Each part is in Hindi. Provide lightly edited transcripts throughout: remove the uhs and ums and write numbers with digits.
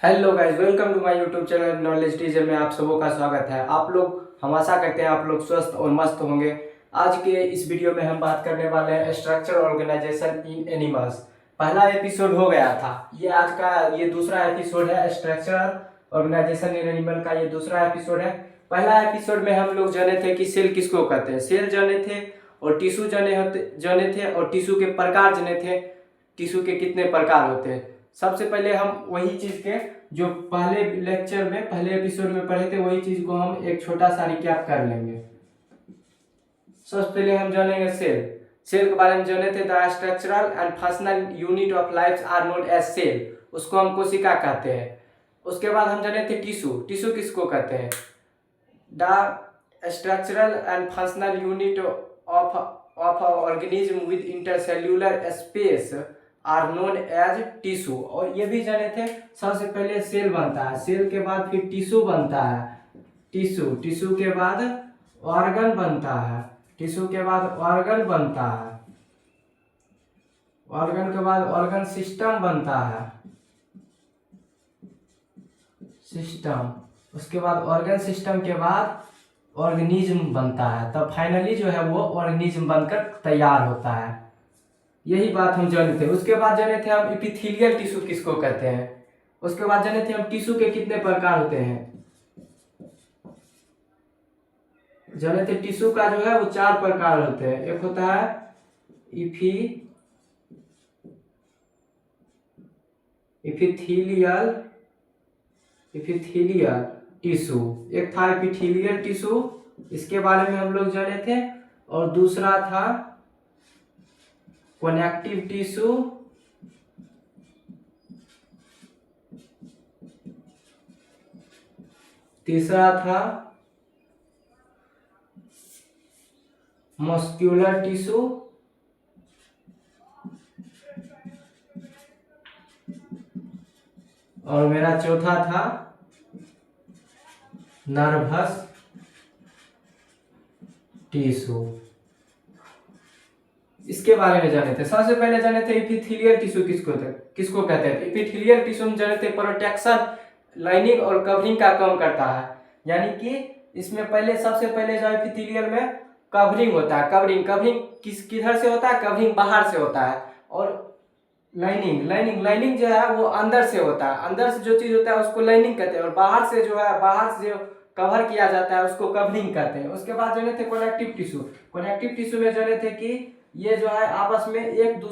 Hello guys, welcome to my YouTube channel knowledge teacher में आप सबों का स्वागत है। आप लोग, हम आशा करते हैं आप लोग स्वस्थ और मस्त होंगे। आज के इस वीडियो में हम बात करने वाले हैं स्ट्रक्चर ऑर्गेनाइजेशन इन एनिमल्स। पहला एपिसोड हो गया था, ये आज का ये दूसरा एपिसोड है। स्ट्रक्चर ऑर्गेनाइजेशन इन एनिमल का ये दूसरा एपिसोड है। पहला एपिसोड में हम लोग जाने थे कि सेल किसको कहते हैं, सेल जाने थे, और टिश्यू जाने थे, और टिश्यू के प्रकार जाने थे, टिश्यू के कितने प्रकार होते हैं। सबसे पहले हम वही चीज के जो पहले लेक्चर में पहले एपिसोड में पढ़े थे वही चीज को हम एक छोटा सा रिकैप कर लेंगे। सबसे पहले हम जानेंगे सेल। सेल के बारे में जाने थे, the structural and functional unit of life are known as cell, उसको हम कोशिका कहते हैं। उसके बाद हम जाने थे टिश्यू। टिश्यू किसको कहते हैं? The structural and functional unit of organism with intercellular space are known as tissue. और ये भी जाने थे, सबसे पहले सेल बनता है, सेल के बाद फिर टिश्यू बनता है, टिश्यू टिश्यू के बाद ऑर्गन बनता है, टिश्यू के बाद ऑर्गन बनता है, ऑर्गन के बाद ऑर्गन सिस्टम बनता है, सिस्टम। उसके बाद ऑर्गन सिस्टम के बाद ऑर्गेनिज्म बनता है, तब फाइनली जो है वो ऑर्गेनिज्म बनकर तैयार होता है। यही बात हम जाने थे। उसके बाद जाने थे हम इपिथेलियल टिश्यू किसको कहते हैं। उसके बाद जाने थे हम टिश्यू के कितने प्रकार होते हैं। जाने थे टिश्यू का जो है वो 4 प्रकार होते हैं। एक होता है इपिथेलियल इपिथेलियल टिश्यू, एक था इपिथेलियल टिश्यू, इसके बारे में हम लोग जाने थे। और दूसरा था कनेक्टिव टिश्यू, तीसरा था मस्क्यूलर टिश्यू, और मेरा चौथा था नर्वस टिश्यू। इसके बारे में जाने थे। सबसे पहले जाने थे इपिथेलियल टिश्यू किसको कहते हैं। इपिथेलियल टिश्यू में जाने थे प्रोटेक्शन, लाइनिंग और कवरिंग का काम करता है। यानी कि इसमें पहले सबसे पहले जो इपिथेलियल में कवरिंग होता है। कवरिंग कवरिंग किधर से होता है? कवरिंग बाहर से होता है। और लाइनिंग जो है वो अंदर से होता है। अंदर से जो चीज होता है उसको लाइनिंग कहते हैं, और बाहर से जो है, बाहर से जो कवर किया जाता है उसको कवरिंग कहते हैं। उसके बाद जाने थे कनेक्टिव टिश्यू। कनेक्टिव टिश्यू में जाने थे कि ये जो है आपस में एक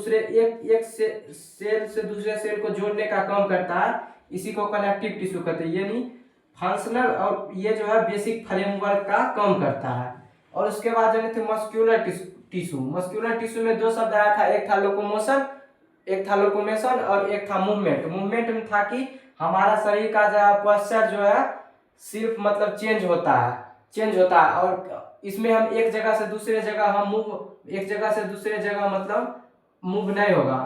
सेल से दूसरे सेल को जोड़ने का काम करता है, इसी को कनेक्टिव टिश्यू कहते हैं। यानी फंक्शनल, और ये जो है बेसिक फ्रेमवर्क का काम करता है। और उसके बाद जाने थे मस्क्यूलर टिश्यू। मस्क्यूलर टिश्यू में 2 शब्द आया था, एक था लोकोमोशन, एक था लोकोमेशन, और एक था मूवमेंट। मूवमेंट में था कि हमारा शरीर का जो पोस्चर जो है सिर्फ मतलब चेंज होता है। और इसमें हम एक जगह से दूसरे जगह हम मूव, एक जगह से दूसरे जगह मतलब मूव नहीं होगा,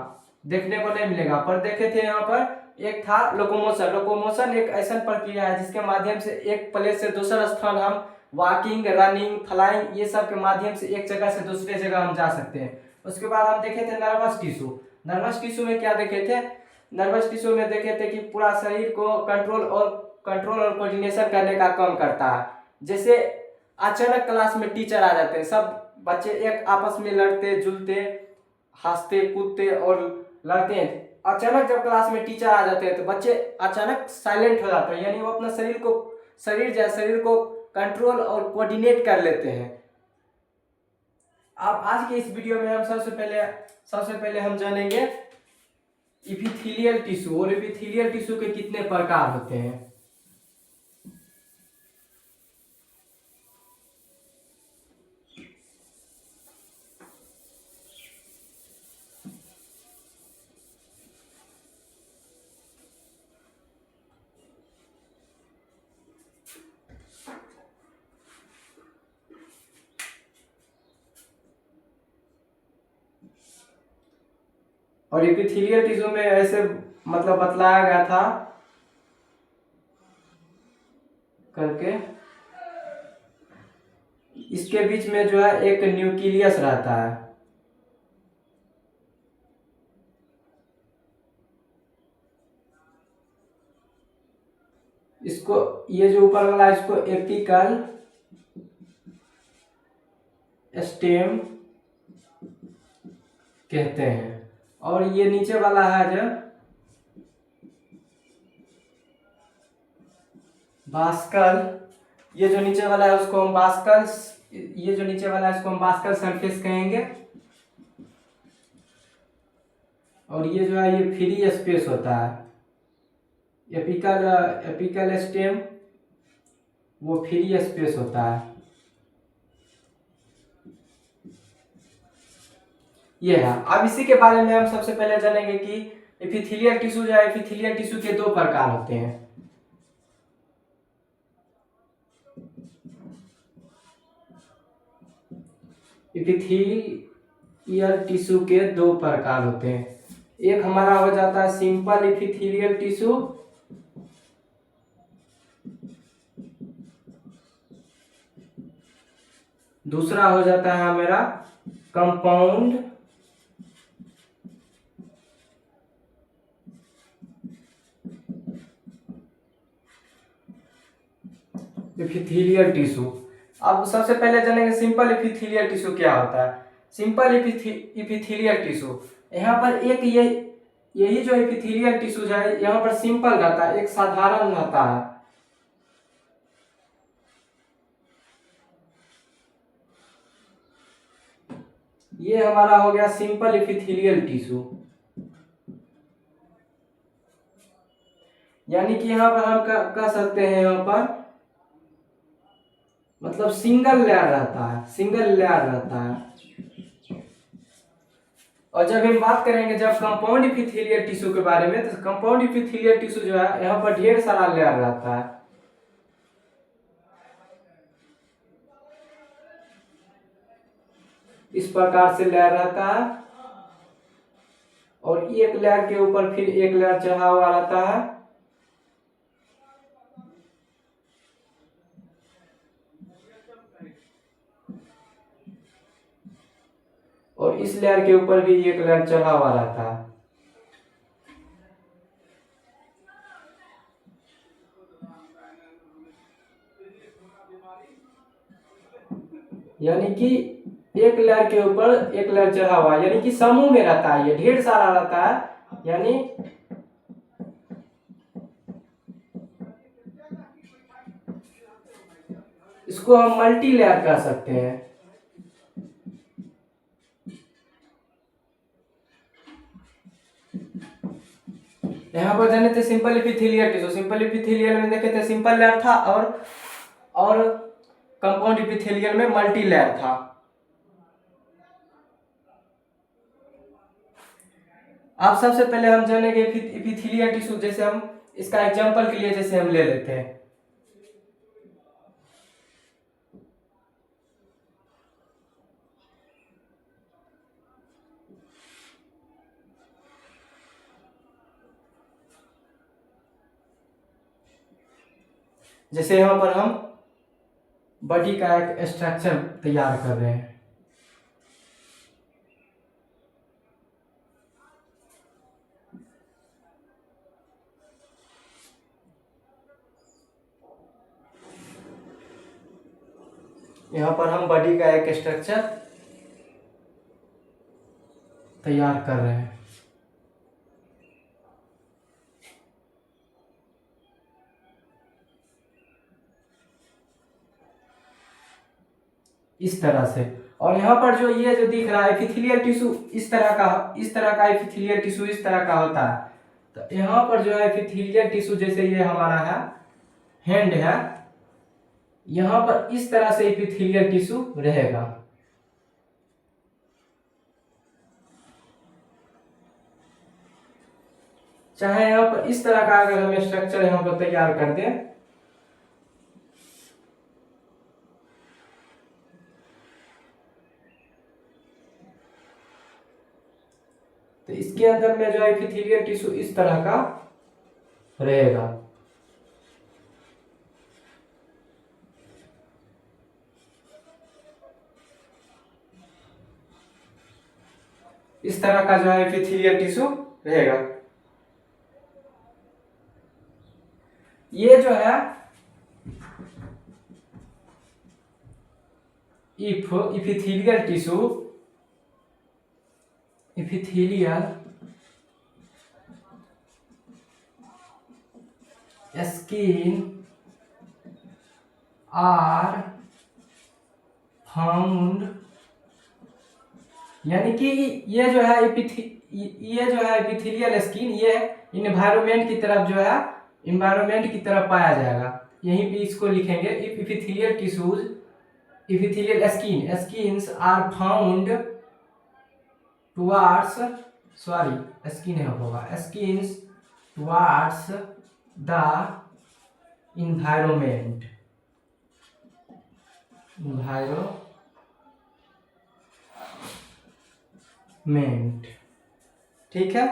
देखने को नहीं मिलेगा। पर देखे थे यहाँ पर एक था लोकोमोशन। लोकोमोशन एक ऐसा प्रक्रिया है जिसके माध्यम से एक प्लेस से दूसरा स्थान हम वॉकिंग, रनिंग, फ्लाइंग, ये सब के माध्यम से एक जगह से दूसरे जगह हम जा सकते हैं। उसके बाद हम देखे थे नर्वस टिश्यू। नर्वस टिश्यू में क्या देखे थे? नर्वस टिश्यू में देखे थे कि पूरा शरीर को कंट्रोल और कोऑर्डिनेशन करने का काम करता है। जैसे अचानक क्लास में टीचर आ जाते हैं, सब बच्चे एक आपस में लड़ते जुलते, हंसते कूदते और लड़ते हैं। अचानक जब क्लास में टीचर आ जाते हैं तो बच्चे अचानक साइलेंट हो जाते हैं, यानी वो अपना शरीर को कंट्रोल और कोऑर्डिनेट कर लेते हैं। अब आज के इस वीडियो में हम सबसे पहले हम जानेंगे इपिथेलियल टिश्यू, और इपिथेलियल टिश्यू के कितने प्रकार होते हैं। और इपिथेलियल टिश्यू में ऐसे मतलब बतलाया गया था करके, इसके बीच में जो है एक न्यूक्लियस रहता है। इसको, ये जो ऊपर वाला है, इसको एपिकल स्टेम कहते हैं। और ये नीचे वाला है जो बास्कल, ये जो नीचे वाला है उसको हम बास्कल, ये जो नीचे वाला है इसको हम बास्कल सरफेस कहेंगे। और ये जो है ये फ्री स्पेस होता है। एपिकल स्टेम वो फ्री स्पेस होता है। ये है। अब इसी के बारे में हम सबसे पहले जानेंगे कि एपिथेलियल टिश्यू जो है, एपिथेलियल टिश्यू के 2 प्रकार होते हैं। एपिथेलियल टिश्यू के 2 प्रकार होते हैं। एक हमारा हो जाता है सिंपल एपिथेलियल टिश्यू, दूसरा हो जाता है हमारा कंपाउंड एपिथेलियल टिश्यू। अब सबसे पहले जानेंगे सिंपल एपिथेलियल टिश्यू क्या होता है। सिंपल एपिथेलियल टिश्यू, यहाँ पर एक यही जो एपिथेलियल टिश्यू है यहाँ पर सिंपल रहता है, एक साधारण रहता है। ये हमारा हो गया सिंपल एपिथेलियल टिश्यू, यानी कि यहाँ पर हम कह सकते हैं यहाँ पर मतलब सिंगल लेयर रहता है, सिंगल लेयर रहता है। और जब हम बात करेंगे जब कंपाउंड एपिथेलियल टिश्यू के बारे में, तो कंपाउंड एपिथेलियल टिश्यू जो है यहाँ पर ढेर सारा लेयर रहता है। इस प्रकार से लेयर रहता है और एक लेयर के ऊपर फिर एक लेयर चढ़ा हुआ रहता है। और इस लेयर के ऊपर भी एक लेयर चढ़ा हुआ रहता है। यानी कि एक लेयर के ऊपर एक लेयर चढ़ा हुआ है, यानी कि समूह में रहता है, ये ढेर सारा रहता है। यानी इसको हम मल्टी लेयर कह सकते हैं। यहाँ पर जाने थे simple epithelial tissue, simple epithelial में देखे थे सिंपल लेयर था और कंपाउंड एपिथेलियल में मल्टी लेयर था। अब सबसे पहले हम जानेंगे एपिथेलियल टिश्यू, जैसे हम इसका एग्जांपल के लिए जैसे हम ले लेते हैं। जैसे यहाँ पर हम बॉडी का एक स्ट्रक्चर तैयार कर रहे हैं। यहाँ पर हम बॉडी का एक स्ट्रक्चर तैयार कर रहे हैं। इस तरह से। और यहाँ पर जो ये जो दिख रहा है एपिथेलियल टिश्यू, इस तरह का एपिथेलियल टिश्यू इस तरह का होता है। तो यहाँ पर जो है एपिथेलियल टिश्यू, जैसे ये हमारा है हैंड है, यहाँ पर इस तरह से एपिथेलियल टिश्यू रहेगा। चाहे यहाँ पर इस तरह का अगर हम स्ट्रक्चर यहाँ पर तैयार कर दें, तो इसके अंदर में जो है एपिथेलियल टिश्यू इस तरह का रहेगा। इस तरह का जो है एपिथेलियल टिश्यू रहेगा। ये जो है epithelial tissue, epithelial skin are found, यानी कि ये जो है इपिथेलियल स्किन, ये इन्वायरमेंट की तरफ जो है, इन्वायरमेंट की तरफ पाया जाएगा। यहीं पे इसको लिखेंगे, epithelial tissues, epithelial skins are found towards, sorry skin होगा, स्किन्स टुवार्ड्स द इन्वायरमेंट, ठीक है।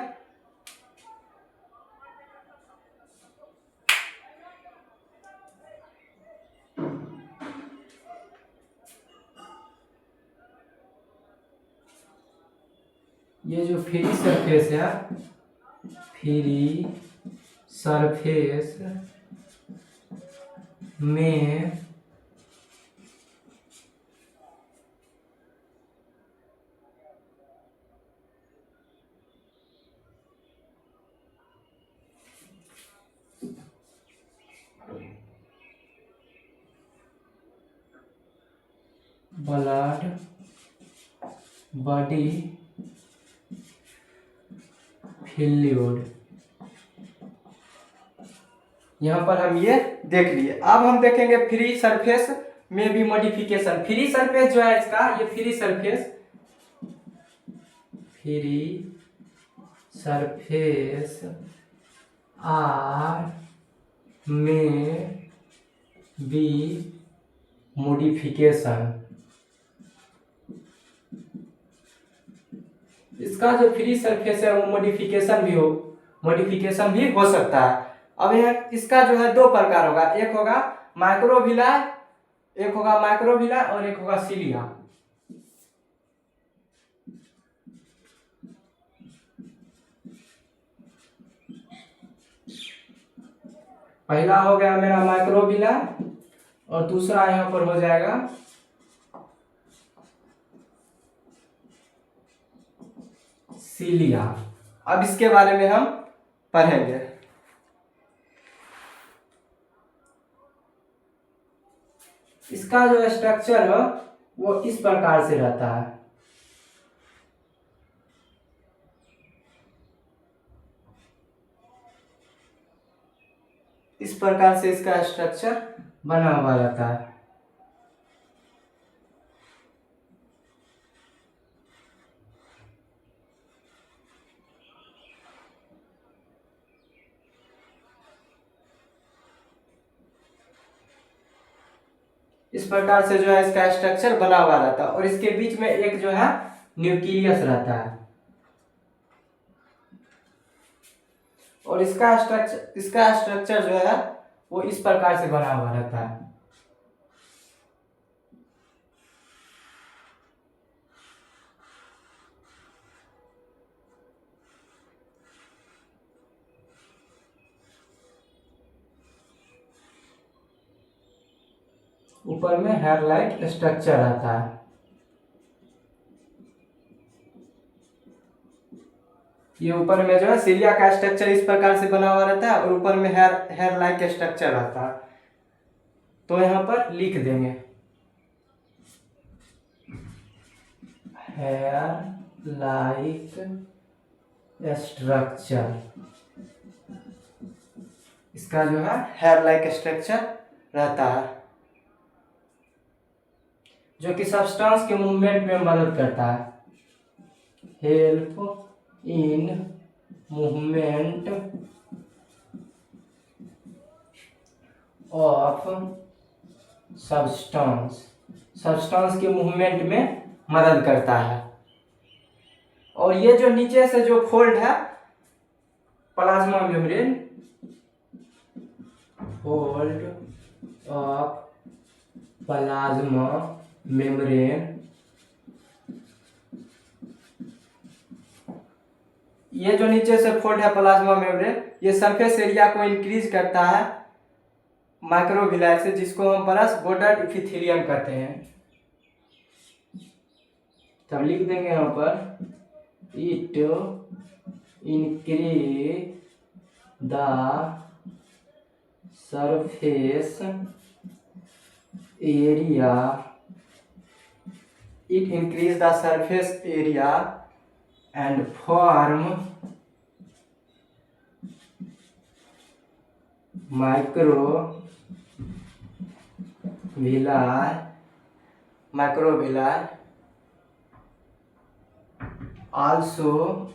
ये जो फ्री सरफेस है, फ्री सरफेस में ब्लड बॉडी फ्लूइड, यहाँ पर हम ये देख लिए। अब हम देखेंगे फ्री सरफेस में भी मॉडिफिकेशन। फ्री सरफेस जो है इसका, ये फ्री सरफेस आर में बी मॉडिफिकेशन, इसका जो फ्री सरफेस है वो मॉडिफिकेशन भी हो सकता है। अब यह इसका जो है दो प्रकार होगा, एक होगा माइक्रोविला, और एक होगा सीलिया। पहला हो गया मेरा माइक्रोविला और दूसरा यहाँ पर हो जाएगा सीलिया। अब इसके बारे में हम पढ़ेंगे। इसका जो स्ट्रक्चर है वो इस प्रकार से रहता है। इस प्रकार से इसका स्ट्रक्चर बना हुआ रहता है। इस प्रकार से जो है इसका स्ट्रक्चर बना हुआ रहता है और इसके बीच में एक जो है न्यूक्लियस रहता है और इसका स्ट्रक्चर जो है वो इस प्रकार से बना हुआ रहता है। ऊपर में हेयर लाइक स्ट्रक्चर आता है। ये ऊपर में जो है सीलिया का स्ट्रक्चर इस प्रकार से बना हुआ रहता है और ऊपर में हेयर लाइक स्ट्रक्चर आता है। तो यहाँ पर लिख देंगे हेयर लाइक स्ट्रक्चर, इसका जो है हेयर लाइक स्ट्रक्चर रहता है जो कि सब्सटेंस के मूवमेंट में मदद करता है। Help in movement of substance के मूवमेंट में मदद करता है। और ये जो नीचे से जो फोल्ड है plasma membrane, fold of plasma membrane, ये जो नीचे से फोल्ड है प्लाज्मा मेम्ब्रेन, ये सरफेस एरिया को इंक्रीज करता है माइक्रोविलाई से, जिसको हम ब्रश बॉर्डर इपिथेलियम कहते हैं। तब लिख देंगे यहाँ पर it increase the surface area, it increase the surface area and form microvilli also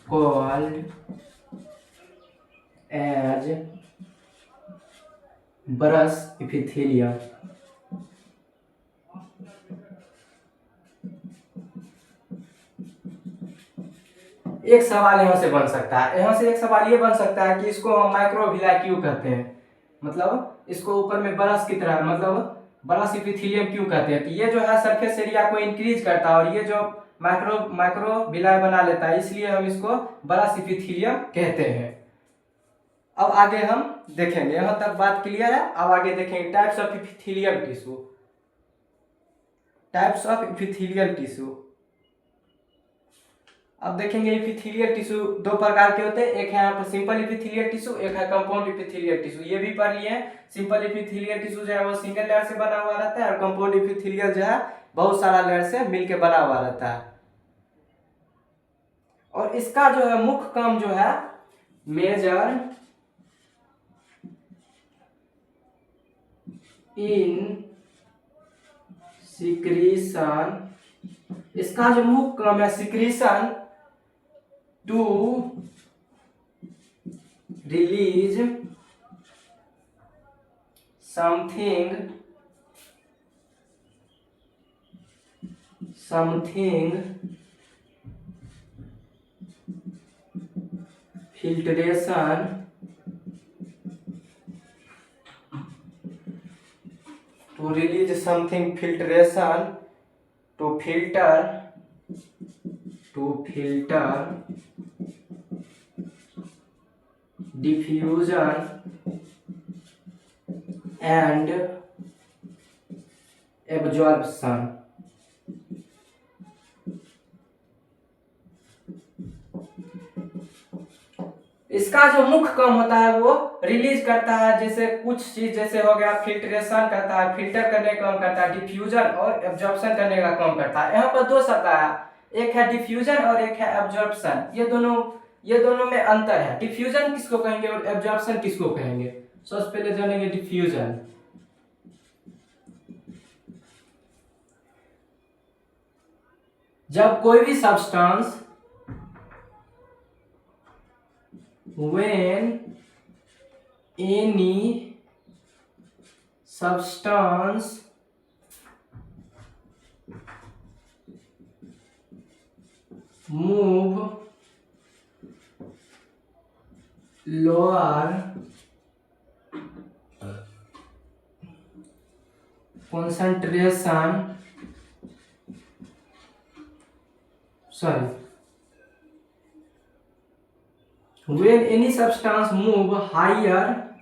called as brush epithelium। एक सवाल यहाँ से बन सकता है, यहाँ से एक सवाल ये बन सकता है कि इसको हम माइक्रोविलाई क्यों कहते हैं, मतलब इसको ऊपर में ब्रश की तरह, मतलब ब्रश इपिथेलियम क्यों कहते हैं कि ये जो है सरफेस एरिया को इंक्रीज करता है और ये जो माइक्रोविलाई बना लेता है, इसलिए हम इसको ब्रश इपिथेलियम कहते हैं। अब आगे हम देखेंगे, यहाँ तक बात क्लियर है। अब आगे देखेंगे types of epithelial tissue. Types of epithelial tissue, अब देखेंगे इपिथेलियल टिश्यू दो प्रकार के होते हैं, एक है यहाँ पर सिंपल इपिथेलियल टिश्यू, एक है कंपाउंड इपिथेलियल टिश्यू। ये भी पढ़ लिए हैं। सिंपल इपिथेलियल टिश्यू जो है वो सिंगल लेयर से बना हुआ रहता है और कंपाउंड इपिथेलियल जो है बहुत सारा लेयर से मिलकर बना हुआ रहता है। और इसका जो है मुख्य काम जो है मेजर इन सिक्रीशन, इसका जो मुख्य काम है secretion to release something filtration to release something filtration to filter diffusion and absorption। इसका जो मुख्य काम होता है वो रिलीज करता है, जैसे कुछ चीज जैसे हो गया फिल्ट्रेशन करता है, फिल्टर करने का काम करता है, डिफ्यूजन और एब्जॉर्प्शन करने का काम करता है। यहाँ पर दो शब्द आया, एक है डिफ्यूजन और एक है एब्जॉर्प्शन। ये दोनों में अंतर है। डिफ्यूजन किसको कहेंगे और एब्जॉर्प्शन किसको कहेंगे? सबसे पहले जानेंगे डिफ्यूजन। जब कोई भी substance when any substance move lower concentration, when any substance move higher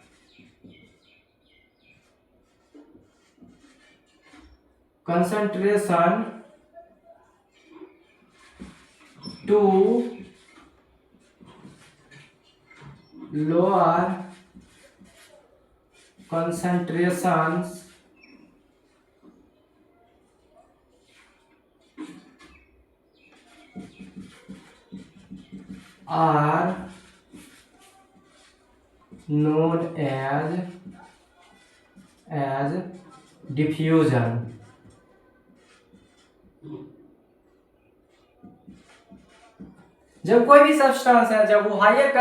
concentration to lower concentrations are known as diffusion। जब कोई भी सब्सटेंस है, जब वो हायर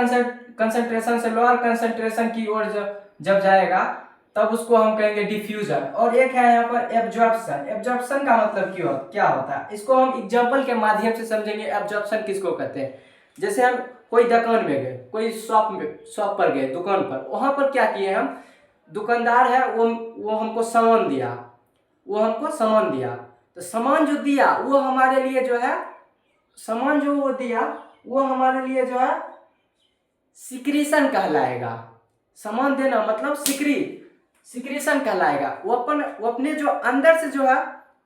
कंसंट्रेशन से लोअर कंसंट्रेशन की ओर जब जाएगा तब उसको हम कहेंगे डिफ्यूजन। और एक है यहाँ पर एब्जॉर्प्शन। एब्जॉर्प्शन का मतलब क्या होता है, इसको हम एग्जांपल के माध्यम से समझेंगे। एब्जॉर्प्शन किसको कहते हैं? जैसे हम कोई दुकान में गए, कोई शॉप पर गए, दुकान पर, वहां पर क्या किए हम, दुकानदार है वो हमको सामान दिया, तो सामान जो दिया वो हमारे लिए जो है, सामान जो वो दिया वो हमारे लिए जो है सिक्रीशन कहलाएगा। सामान देना मतलब सिक्रीशन कहलाएगा। वो अपने जो अंदर से जो है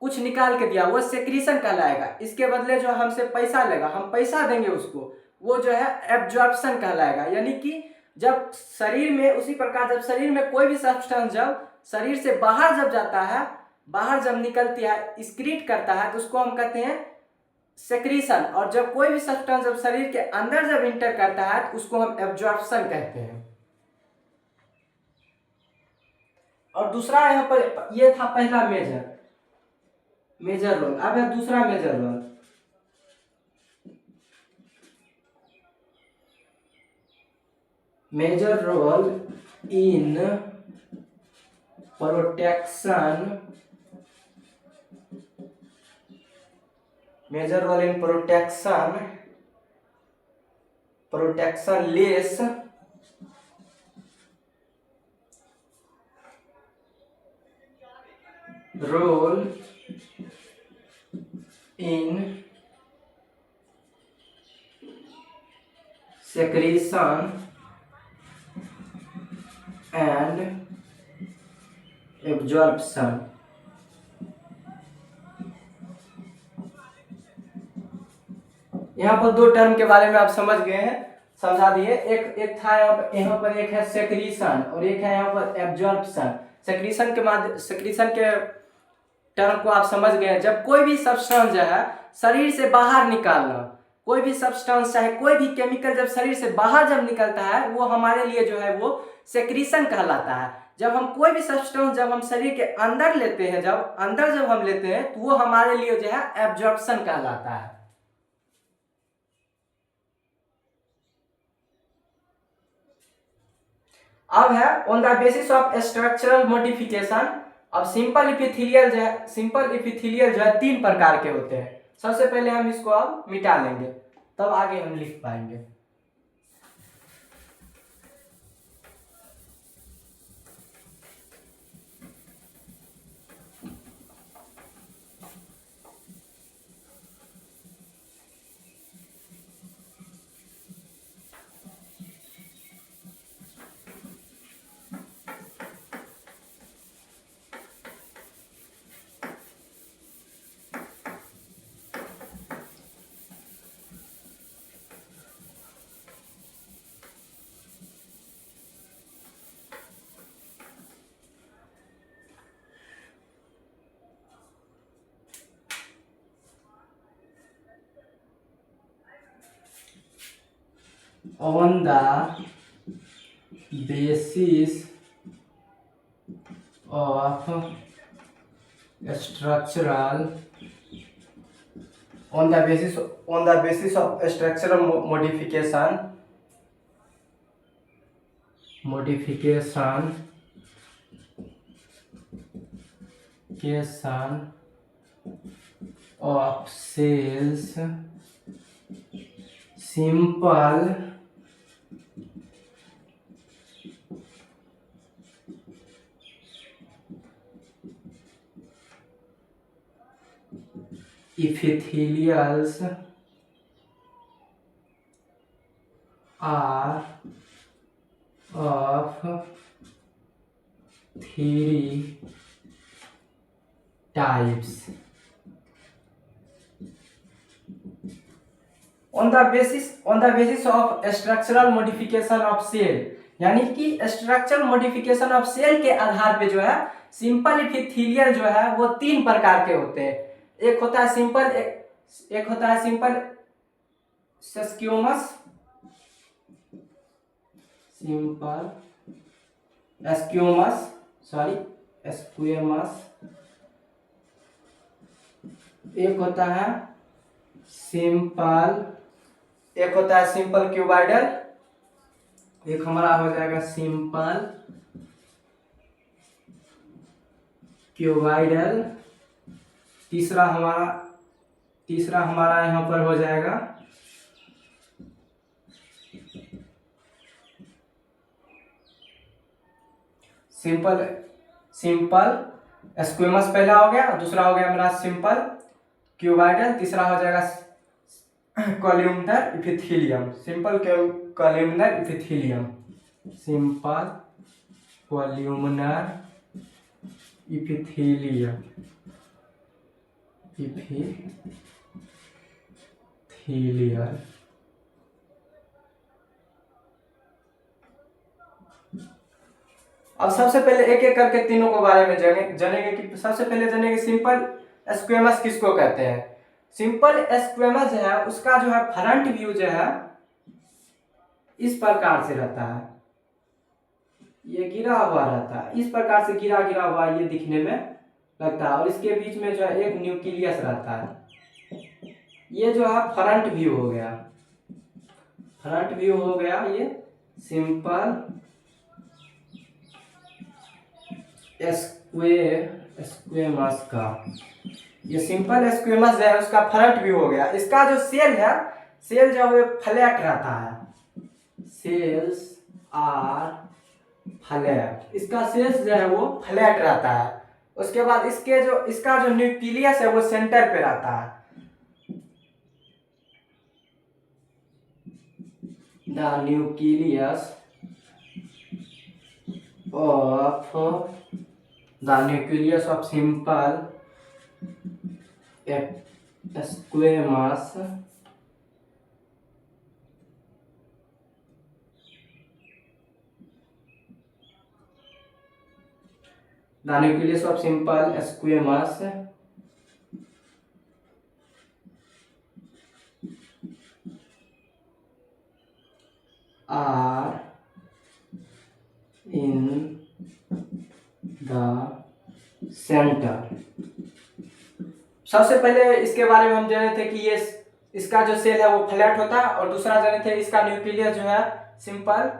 कुछ निकाल के दिया, वो सेक्रीशन कहलाएगा। इसके बदले जो हमसे पैसा लेगा, हम पैसा देंगे उसको, वो जो है एब्जॉर्प्शन कहलाएगा। यानी कि जब शरीर में, उसी प्रकार जब शरीर में कोई भी सब्सटेंस जब शरीर से बाहर जब जाता है, बाहर जब निकलती है, एक्सक्रीट करता है, तो उसको हम कहते हैं सेक्रीशन। और जब कोई भी सब्सटेंस जब शरीर के अंदर जब इंटर करता है, तो उसको हम एब्जॉर्प्शन कहते हैं। और दूसरा यहाँ पर, ये था पहला मेजर रोल। अब है दूसरा major role. Major role in protection, major role in protection less role in secretion and absorption। यहाँ पर दो टर्म के बारे में आप समझ गए हैं, समझा दिए। एक था यहाँ पर एक है सेक्रीशन और एक है यहाँ पर एब्जॉर्प्शन। सेक्रीशन के टर्म को आप समझ गए हैं। जब कोई भी सब्सटेंस जो है शरीर से बाहर निकालना, कोई भी सब्सटेंस चाहे कोई भी केमिकल जब शरीर से बाहर जब निकलता है, वो हमारे लिए जो है वो सेक्रीशन कहलाता है। जब हम कोई भी सब्सटेंस जब हम शरीर के अंदर लेते हैं, जब अंदर जब हम लेते हैं, तो वो हमारे लिए जो है एब्जॉर्प्शन कहलाता है। अब है on the basis of structural modification. अब सिंपल इपिथेलियल जो है 3 प्रकार के होते हैं। सबसे पहले हम इसको अब मिटा लेंगे, तब आगे हम लिख पाएंगे। On the basis of structural modification of cells, simple epithelials are of 3 types। On the basis of structural modification of cell, यानी कि स्ट्रक्चरल मॉडिफिकेशन ऑफ सेल के आधार पे जो है सिंपल इपिथेलियल जो है वो 3 प्रकार के होते हैं। एक होता है सिंपल स्क्यूमस, एक होता है सिंपल क्यूबाइडल, एक हमारा हो जाएगा सिंपल क्यूबाइडल, तीसरा हमारा यहाँ पर हो जाएगा सिंपल स्क्विमस। पहला हो गया, दूसरा हो गया मेरा सिंपल क्यूबाइडल, तीसरा हो जाएगा columnar epithelium, simple columnar epithelium, simple columnar epithelium, epithelial. अब सबसे पहले एक एक करके तीनों के बारे में जानेंगे कि सबसे पहले जानेंगे सिंपल स्क्वेमस किसको कहते हैं। सिंपल स्क्वेमस जो है उसका जो है फ्रंट व्यू जो है इस प्रकार से रहता है, ये गिरा हुआ रहता है, इस प्रकार से गिरा गिरा हुआ ये दिखने में लगता है, और इसके बीच में जो है एक न्यूक्लियस रहता है। ये जो है फ्रंट व्यू हो गया, फ्रंट व्यू हो गया ये सिंपल स्क्वेमस का। ये सिंपल स्क्वेमस है उसका फ्रंट व्यू हो गया। इसका जो सेल है, सेल जो है फ्लैट रहता है, सेल्स आर फ्लैट, इसका सेल्स जो है वो फ्लैट रहता है। उसके बाद इसका जो न्यूक्लियस है वो सेंटर पे रहता है। The nucleus of simple squamous the nucleus of simple squamous are in the center। सबसे पहले इसके बारे में हम जाने थे कि ये इसका जो सेल है वो फ्लैट होता है, और दूसरा जाने थे इसका न्यूक्लियस जो है सिंपल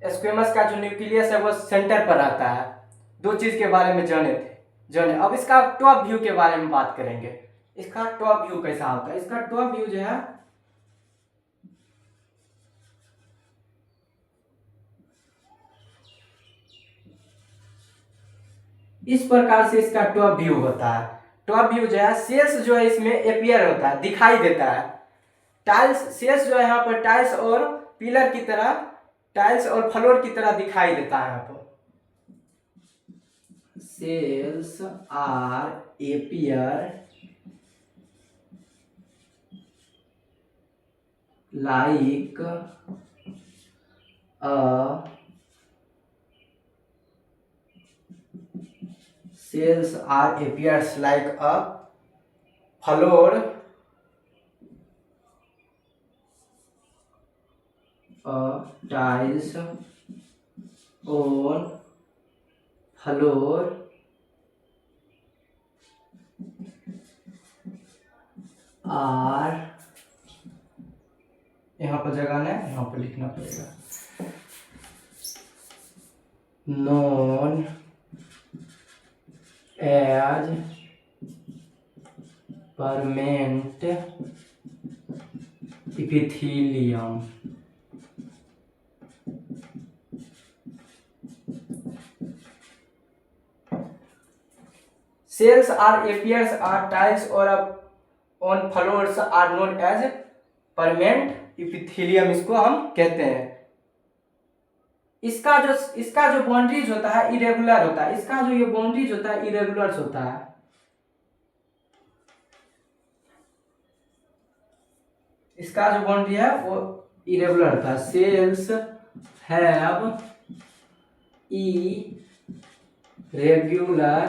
स्क्वेमस का जो न्यूक्लियस है वो सेंटर पर रहता है। दो चीज के बारे में जाने। अब इसका टॉप व्यू के बारे में बात करेंगे। इसका टॉप व्यू कैसा होता है। इसका टॉप व्यू जो है इस प्रकार से इसका टॉप व्यू होता है। टॉप व्यू जो है सेल्स जो है इसमें अपीयर होता है, दिखाई देता है। टाइल्स सेल्स जो है यहाँ पर टाइल्स और पिलर की तरह, टाइल्स और फ्लोर की तरह दिखाई देता है। यहाँ पर cells are appear like cells are appears like a floor tiles on floor are, यहाँ पर जगह है, यहाँ पर लिखना पड़ेगा, known as permanent epithelium। Cells are appears are tiles or on floors are known as permanent epithelium, इसको हम कहते हैं। इसका जो बाउंड्रीज होता है इरेगुलर होता है। इसका जो ये बाउंड्रीज होता है इरेगुलर होता है। इसका जो बाउंड्री है वो इरेगुलर होता है। सेल्स हैव इरेगुलर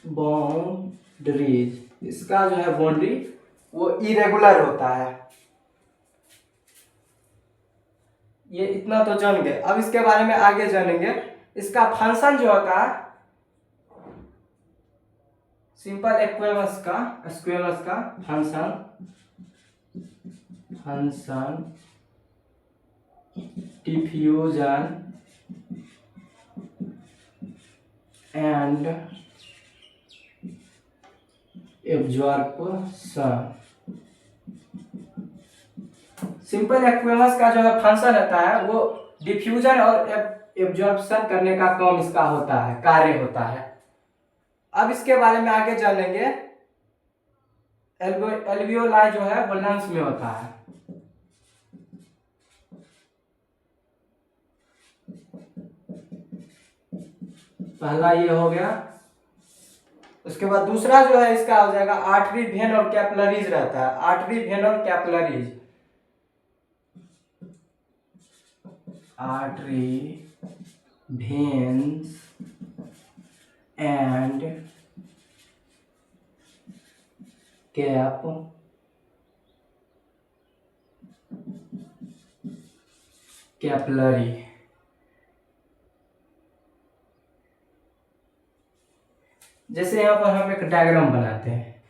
बाउंड्रीज, इसका जो है बाउंड्री वो इरेगुलर होता है। ये इतना तो जान गए। अब इसके बारे में आगे जानेंगे। इसका फंक्शन जो होता है सिंपल स्क्वेमस का function diffusion and absorption. Simple squamous का जो है फंक्शन रहता है वो डिफ्यूजन और एब्जॉर्प्शन करने का काम इसका होता है, कार्य होता है। अब इसके बारे में आगे जानेंगे। एल्वियोलाई जो है वो लंग्स में होता है। पहला ये हो गया। उसके बाद दूसरा जो है इसका हो जाएगा आर्टरी वेन और कैपिलरीज रहता है, आर्टरी वेन और capillaries, artery veins and capillary. जैसे यहाँ पर हम एक डायग्राम बनाते हैं,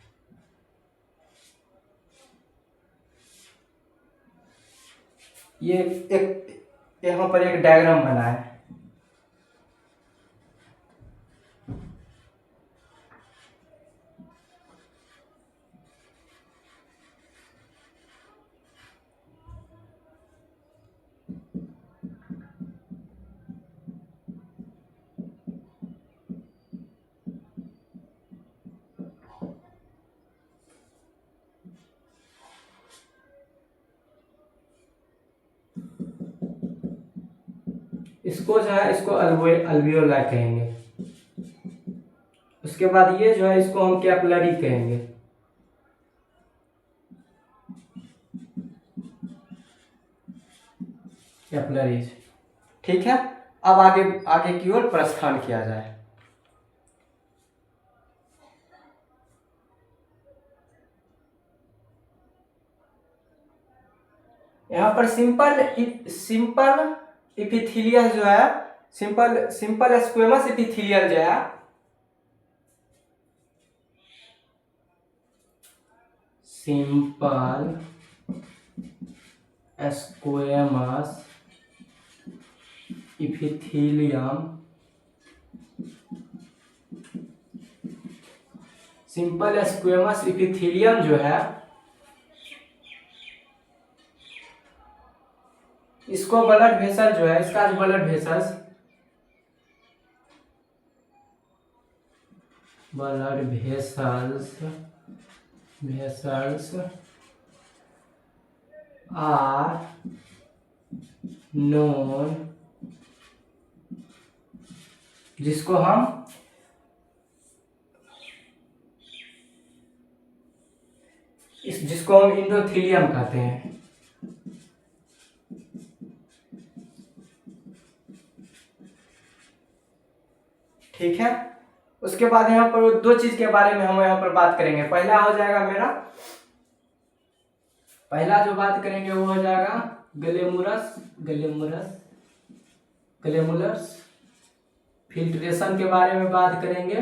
ये एक यहाँ पर एक डायग्राम बना है। इसको जो है इसको अल्वियोलाई कहेंगे। उसके बाद ये जो है इसको हम कैपिलरी कहेंगे। कैपिलरीज, ठीक है। अब आगे आगे की ओर प्रस्थान किया जाए। यहाँ पर सिंपल इपिथेलियल जो है, सिंपल स्क्वेमस इपिथेलियल जो है, simple squamous epithelium, simple squamous epithelium जो है इसको ब्लड वेसल जो है, इसका ब्लड वेसल्स आर नोन, जिसको हम इंडोथीलियम कहते हैं। ठीक है। उसके बाद यहाँ पर दो चीज के बारे में हम यहाँ पर बात करेंगे। पहला हो जाएगा मेरा, पहला जो बात करेंगे वो हो जाएगा ग्लेमुलर्स फिल्ट्रेशन के बारे में बात करेंगे।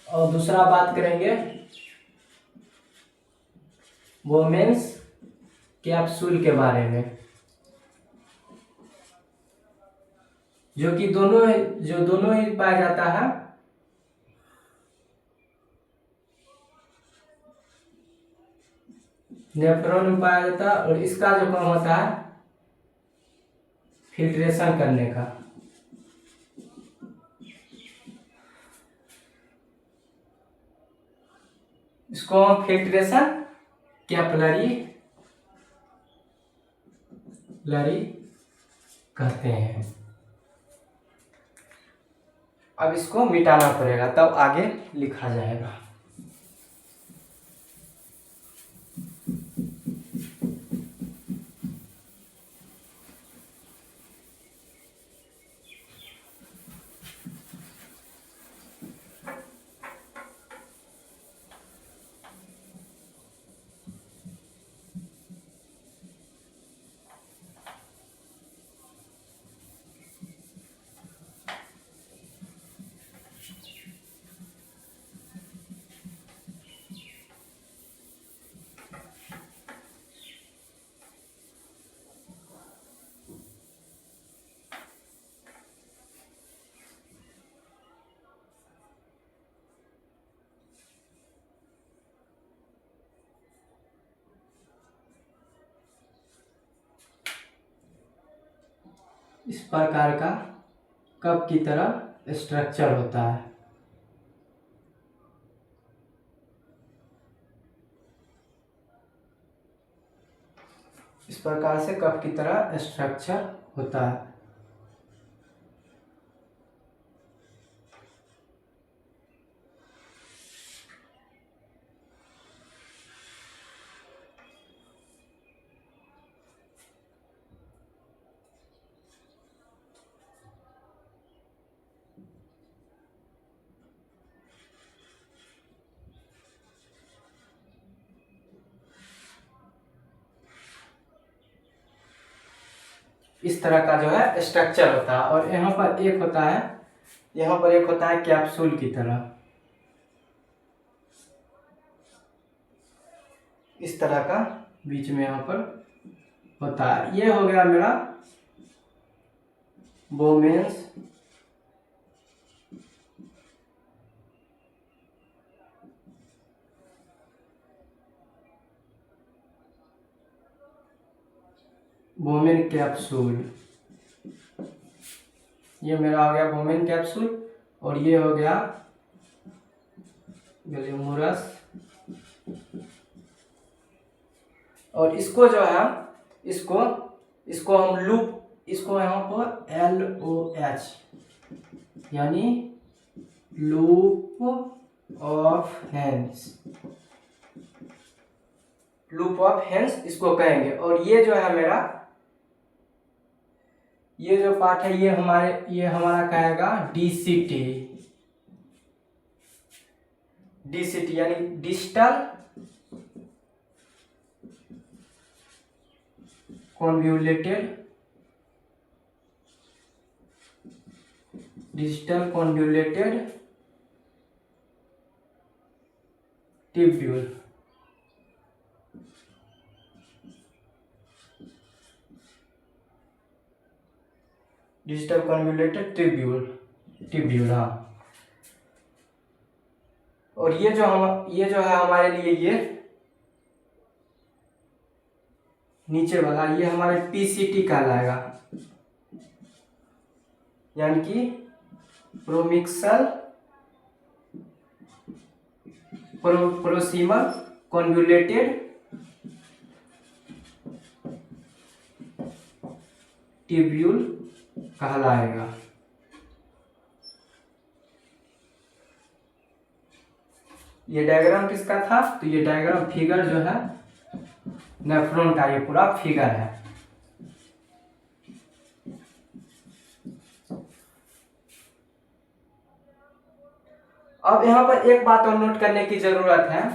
और दूसरा बात करेंगे वोमेन्स कैप्सूल के बारे में, जो कि दोनों ही पाया जाता है नेफ्रॉन में पाया जाता है, और इसका जो काम होता है फिल्ट्रेशन करने का। इसको हम फिल्ट्रेशन कैपिलरी कहते हैं। अब इसको मिटाना पड़ेगा तब आगे लिखा जाएगा। इस प्रकार का कप की तरह स्ट्रक्चर होता है। प्रकार से कप की तरह स्ट्रक्चर होता है। इस तरह का जो है स्ट्रक्चर होता है। और यहाँ पर एक होता है, यहाँ पर एक होता है कैप्सूल की तरह, इस तरह का बीच में यहाँ पर होता है। ये हो गया मेरा बोमेन्स बोमेन कैप्सूल, ये मेरा हो गया बोमेन कैप्सूल। और ये हो गया ग्लैमरस। और इसको जो है इसको हम लूप, इसको यहाँ पर LOH यानी loop of hands, loop of hands इसको कहेंगे। और ये जो है मेरा, ये जो पार्ट है ये हमारा कहेगा DCT, DCT यानी digital convoluted tubule. Digital convoluted tubule हाँ। और ये जो है हमारे लिए, ये नीचे वाला ये हमारे PCT कहलाएगा, यानी कि प्रोक्सिमल कॉन्वोल्यूटेड ट्यूब्यूल कहलाएगा। ये डायग्राम किसका था? तो ये डायग्राम फिगर जो है नेफ्रॉन का, ये पूरा फिगर है। अब यहाँ पर एक बात और नोट करने की जरूरत है,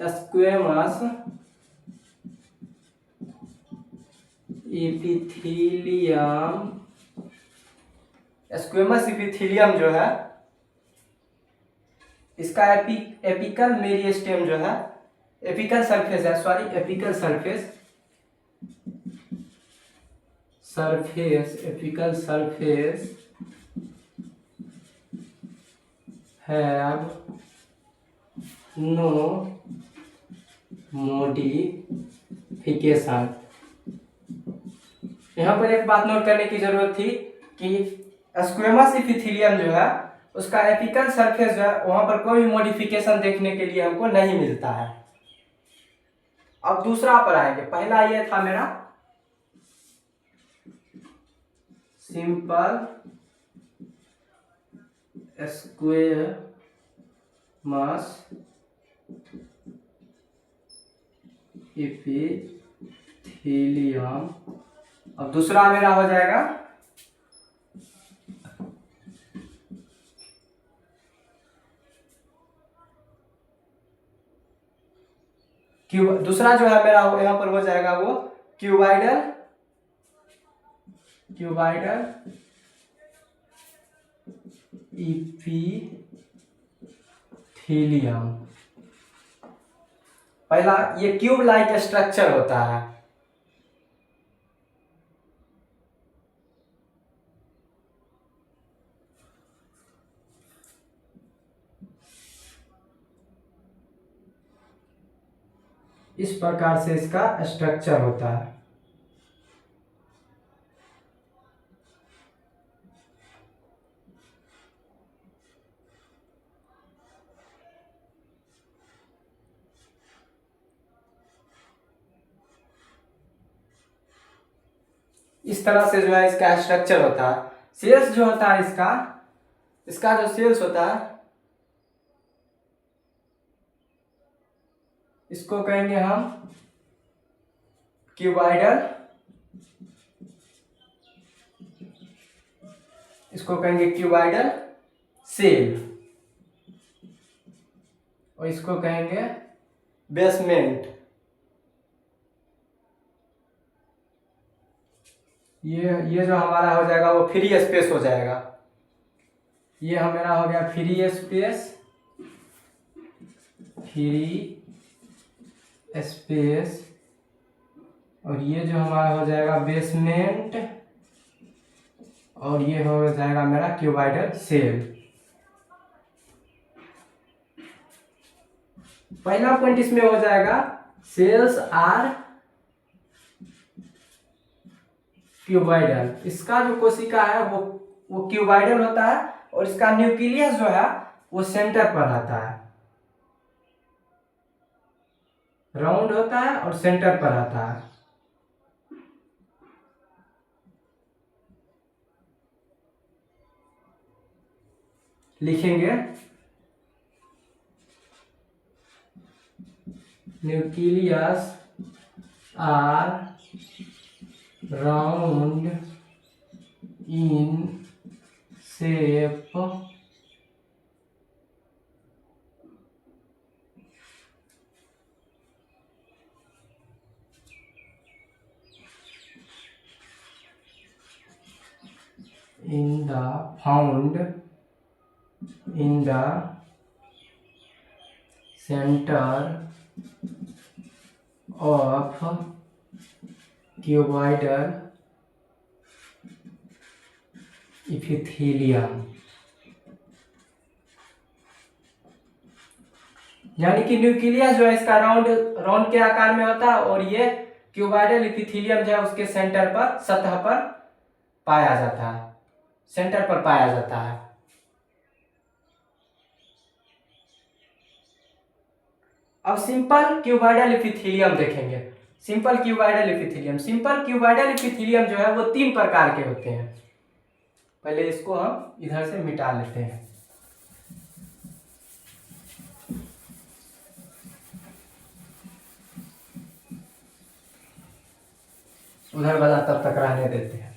स्क्वेमस इपिथीलियम जो है, इसका एपिकल मेरिस्टेम जो है, apical surface have no modification। यहाँ पर एक बात नोट करने की जरूरत थी कि स्क्वेमस इपिथेलियम जो है उसका एपिकल सरफेस जो है वहां पर कोई मॉडिफिकेशन देखने के लिए हमको नहीं मिलता है। अब दूसरा पर आएंगे। पहला ये था मेरा सिंपल स्क्वेमस इपिथेलियम। अब दूसरा मेरा हो जाएगा दूसरा जो है मेरा यहां पर हो जाएगा वो क्यूबाइडल इपिथेलियम। पहला ये क्यूब लाइक स्ट्रक्चर होता है। इस प्रकार से इसका स्ट्रक्चर होता है। इस तरह से जो है इसका स्ट्रक्चर होता है। सेल्स जो होता है इसका इसका जो सेल्स होता है इसको कहेंगे हम क्यूबॉइडल, इसको कहेंगे क्यूबॉइडल सेल, और इसको कहेंगे बेसमेंट। ये जो हमारा हो जाएगा वो फ्री स्पेस हो जाएगा। ये हमारा हो गया फ्री स्पेस, फ्री स्पेस, और ये जो हमारा हो जाएगा बेसमेंट, और ये हो जाएगा मेरा क्यूबॉइडल सेल। पहला पॉइंट इसमें हो जाएगा सेल्स आर क्यूबॉइडल। इसका जो कोशिका है वो क्यूबॉइडल होता है, और इसका न्यूक्लियस जो है वो सेंटर पर रहता है, राउंड होता है और सेंटर पर रहता है। लिखेंगे nucleus are round in shape in the found in the center of cuboidal epithelium। यानी कि न्यूक्लियस जो है इसका राउंड राउंड के आकार में होता है, और ये क्यूबॉइडल इपिथेलियम जो है उसके सेंटर पर, सतह पर पाया जाता है, सेंटर पर पाया जाता है। अब सिंपल क्यूबॉइडल इपिथेलियम देखेंगे। Simple cuboidal epithelium, simple cuboidal epithelium जो है वो 3 प्रकार के होते हैं। पहले इसको हम इधर से मिटा लेते हैं। उधर वाला तब तक रहने देते हैं।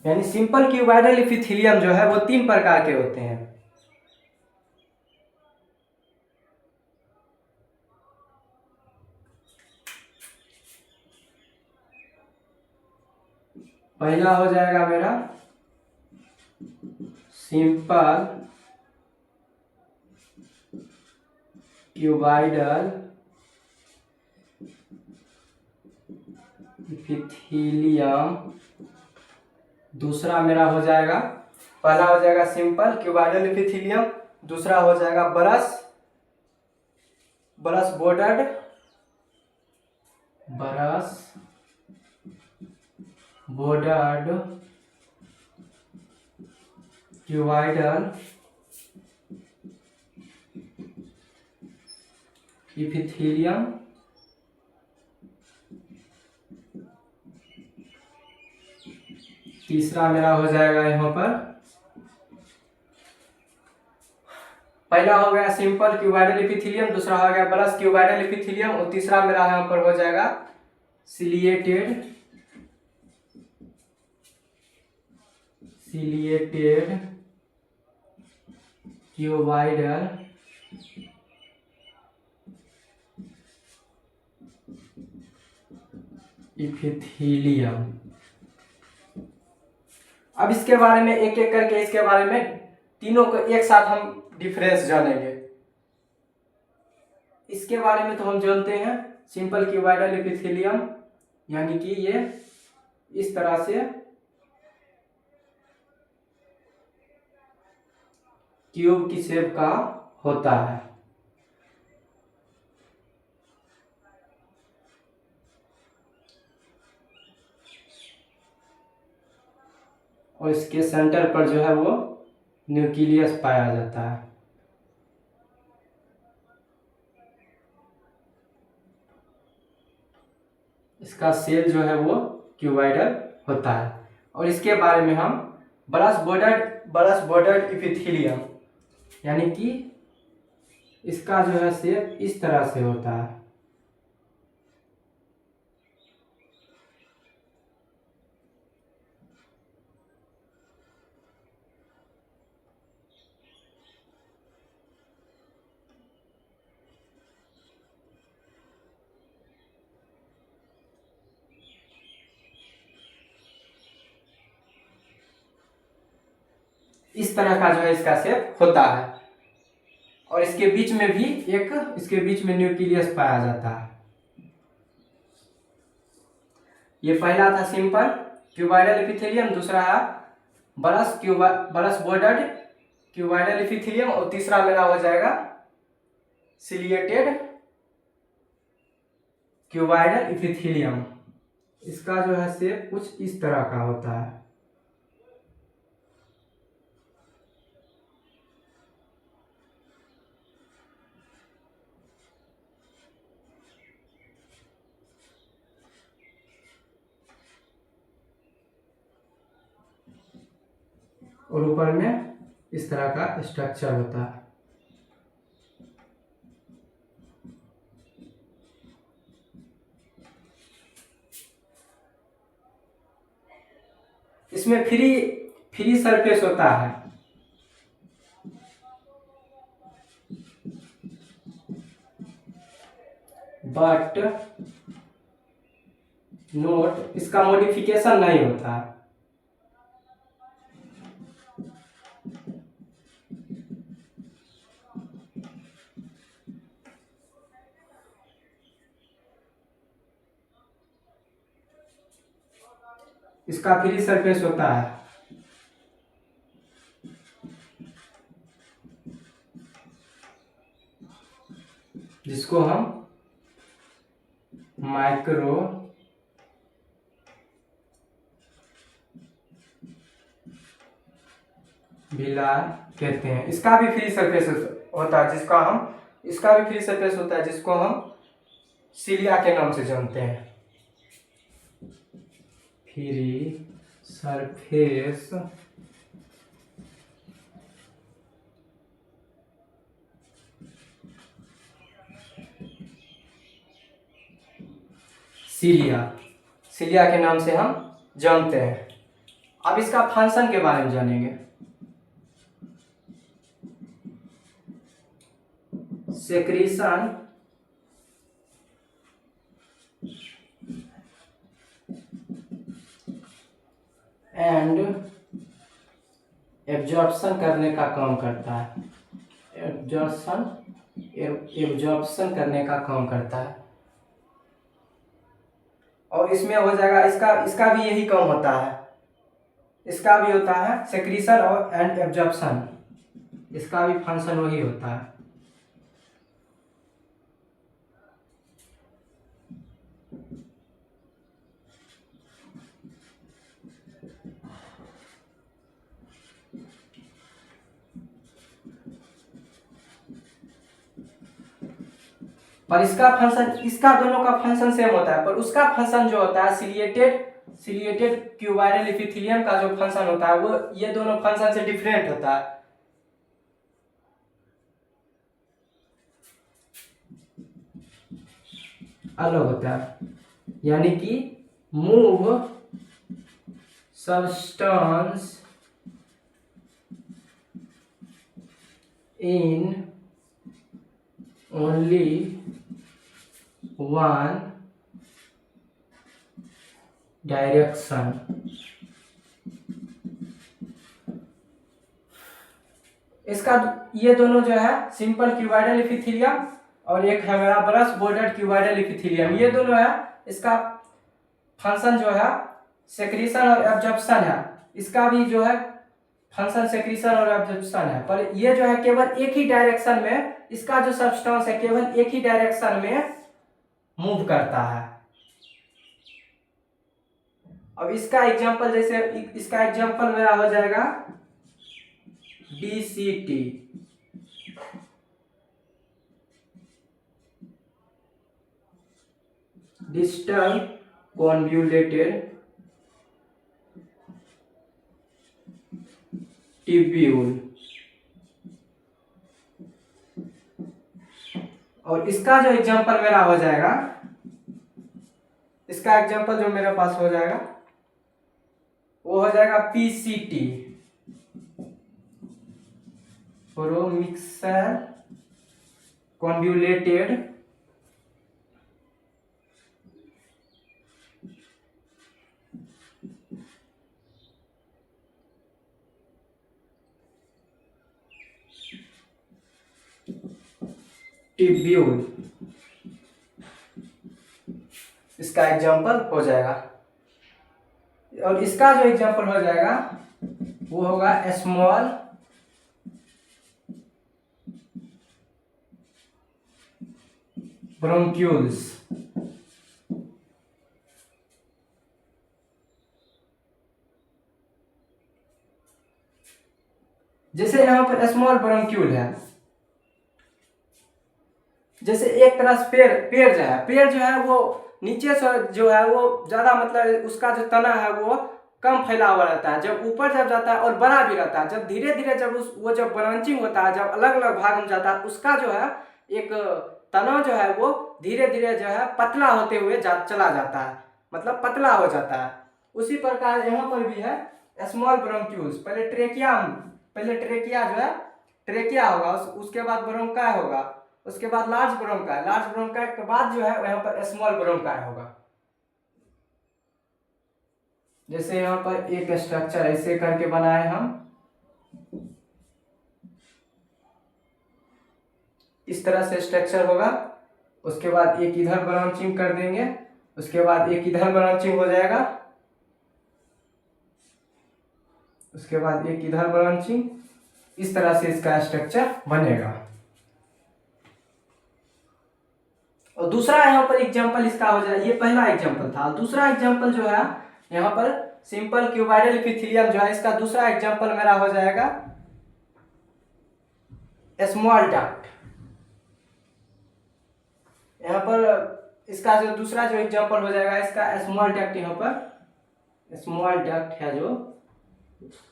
यानी सिंपल क्यूबॉइडल इपिथेलियम जो है वो 3 प्रकार के होते हैं। पहला हो जाएगा मेरा सिंपल क्यूबॉइडल इपिथेलियम। दूसरा मेरा हो जाएगा, पहला हो जाएगा सिंपल क्यूबॉइडल इपिथेलियम, दूसरा हो जाएगा ब्रश बॉर्डर्ड क्यूबॉइडल इपिथेलियम। तीसरा मेरा हो जाएगा यहाँ पर, पहला हो गया सिंपल क्यूबॉइडल इपिथेलियम, दूसरा हो गया ब्रश क्यूबॉइडल इपिथेलियम, और तीसरा मेरा यहाँ पर हो जाएगा सिलिएटेड क्यूबॉइडल इपिथेलियम। अब इसके बारे में एक एक करके, इसके बारे में तीनों को एक साथ हम डिफरेंस जानेंगे। इसके बारे में तो हम जानते हैं सिंपल क्यूबॉइडल इपिथेलियम, यानी कि ये इस तरह से क्यूब की शेप का होता है। और इसके सेंटर पर जो है वो न्यूक्लियस पाया जाता है। इसका सेल जो है वो क्यूबॉइडल होता है। और इसके बारे में हम ब्रश बॉर्डर्ड इपिथेलियम, यानी कि इसका जो है शेप इस तरह से होता है। इस तरह का जो है इसका शेप होता है। और इसके बीच में भी इसके बीच में न्यूक्लियस पाया जाता है। ये पहला था सिंपल क्यूबॉइडल एपिथेलियम, दूसरा है ब्रश बॉर्डर्ड क्यूबॉइडल एपिथेलियम, और तीसरा मेरा हो जाएगा सिलिएटेड क्यूबॉइडल एपिथेलियम। इसका जो है शेप कुछ इस तरह का होता है। और ऊपर में इस तरह का स्ट्रक्चर होता है। इसमें फ्री सरफेस होता है। बट नोट, इसका मॉडिफिकेशन नहीं होता। इसका फ्री सरफेस होता है। जिसको हम माइक्रो विलार कहते हैं। इसका भी फ्री सरफेस होता है, इसका भी फ्री सरफेस होता है, जिसको हम सिलिया के नाम से जानते हैं। फ्री सरफेस सिलिया के नाम से हम जानते हैं। अब इसका फंक्शन के बारे में जानेंगे। सेक्रीशन एंड एब्जॉर्प्शन करने का काम करता है। एब्जॉर्प्शन करने का काम करता है। और इसमें हो जाएगा, इसका भी यही काम होता है। इसका भी होता है सेक्रीशन और एंड एब्जॉर्प्शन, इसका भी फंक्शन वही होता है। पर इसका दोनों का फंक्शन सेम होता है, पर उसका फंक्शन जो होता है सिलिएटेड क्यूबॉइडल एपिथेलियम का जो फंक्शन होता है वो ये दोनों फंक्शन से डिफरेंट होता है। अलग होता है, यानी कि move substance in only one direction. इसका ये दोनों जो है सिंपल क्यूबॉइडल एपिथेलियम और एक है मेरा ब्रश बॉर्डर्ड क्यूबॉइडल एपिथेलियम, ये दोनों है। इसका फंक्शन जो है सेक्रीशन और एब्जॉर्प्शन है। इसका भी जो है फंक्शन सेक्रीशन और एब्जॉर्प्शन है, पर ये जो है केवल एक ही डायरेक्शन में, इसका जो सब्सटेंस है केवल एक ही डायरेक्शन में मूव करता है। अब इसका एग्जांपल, जैसे इसका एग्जांपल मेरा हो जाएगा DCT, डिजिटल कॉन्वोल्यूटेड ट्यूब्यूल। और इसका जो एग्जांपल मेरा हो जाएगा, इसका एग्जांपल जो मेरे पास हो जाएगा वो हो जाएगा PCT, pro mixer convoluted tubule, इसका एग्जांपल हो जाएगा। और इसका जो एग्जांपल हो जाएगा वो होगा स्मॉल ब्रोंक्यूल्स। जैसे यहां पर स्मॉल ब्रोंक्यूल है, जैसे एक तरह से पेड़ जो है वो नीचे से जो है वो ज्यादा, मतलब उसका जो तना है वो कम फैला हुआ रहता है, जब ऊपर जब जाता है और बड़ा भी रहता है, जब धीरे धीरे जब वो जब ब्रांचिंग होता है, जब अलग अलग भाग में जाता है, उसका जो है एक तना जो है वो धीरे धीरे जो है पतला होते हुए चला जाता है, मतलब पतला हो जाता है। उसी प्रकार यहाँ पर भी है स्मॉल ब्रोंक्यूल्स। पहले ट्रेकिया जो है ट्रेकिया होगा, उसके बाद ब्रोंकाई होगा, उसके बाद लार्ज ब्रोंकाई के बाद जो है यहाँ पर स्मॉल ब्रोंकाई होगा। जैसे यहाँ पर एक स्ट्रक्चर ऐसे करके बनाए हम, इस तरह से स्ट्रक्चर होगा, उसके बाद एक इधर ब्रांचिंग कर देंगे, उसके बाद एक इधर ब्रांचिंग हो जाएगा, उसके बाद एक इधर ब्रांचिंग, इस तरह से इसका स्ट्रक्चर बनेगा। और दूसरा यहाँ पर एग्जांपल इसका हो जाए, ये पहला एग्जांपल था। दूसरा एग्जांपल जो है यहाँ पर सिंपल क्यूबाइडल एपिथेलियम जो है, इसका दूसरा एग्जांपल मेरा हो जाएगा स्मॉल डक्ट। यहाँ पर इसका जो दूसरा जो एग्जांपल हो जाएगा, इसका स्मॉल डक्ट, यहाँ पर स्मॉल डक्ट है जो,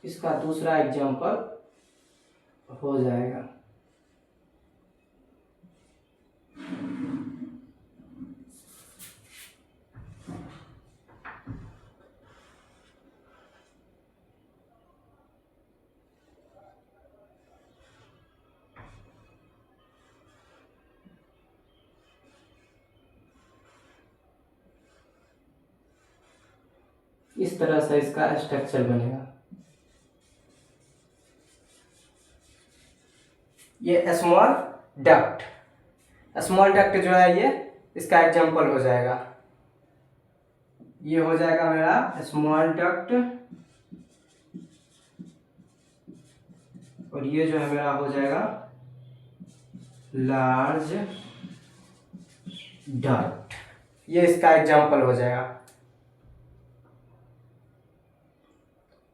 इसका दूसरा एग्जांपल हो जाएगा। इस तरह से इसका स्ट्रक्चर बनेगा। ये स्मॉल डक्ट जो है ये इसका एग्जांपल हो जाएगा। ये हो जाएगा मेरा स्मॉल डक्ट, और ये जो है मेरा हो जाएगा लार्ज डक्ट। ये इसका एग्जांपल हो जाएगा।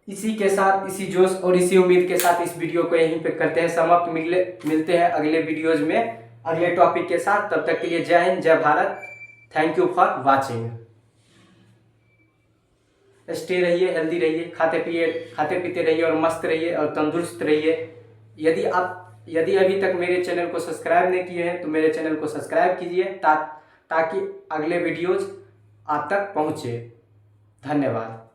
इसी के साथ, इसी जोश और इसी उम्मीद के साथ इस वीडियो को यहीं पे करते हैं समाप्त। मिलते हैं अगले वीडियोज में अगले टॉपिक के साथ। तब तक के लिए जय हिंद, जय Bharat. Thank you for watching. Stay रहिए, हेल्दी रहिए, खाते पीते रहिए और मस्त रहिए और तंदुरुस्त रहिए। यदि अभी तक मेरे चैनल को सब्सक्राइब नहीं किए हैं तो मेरे चैनल को सब्सक्राइब कीजिए ताकि अगले वीडियोज आप तक पहुँचे। धन्यवाद।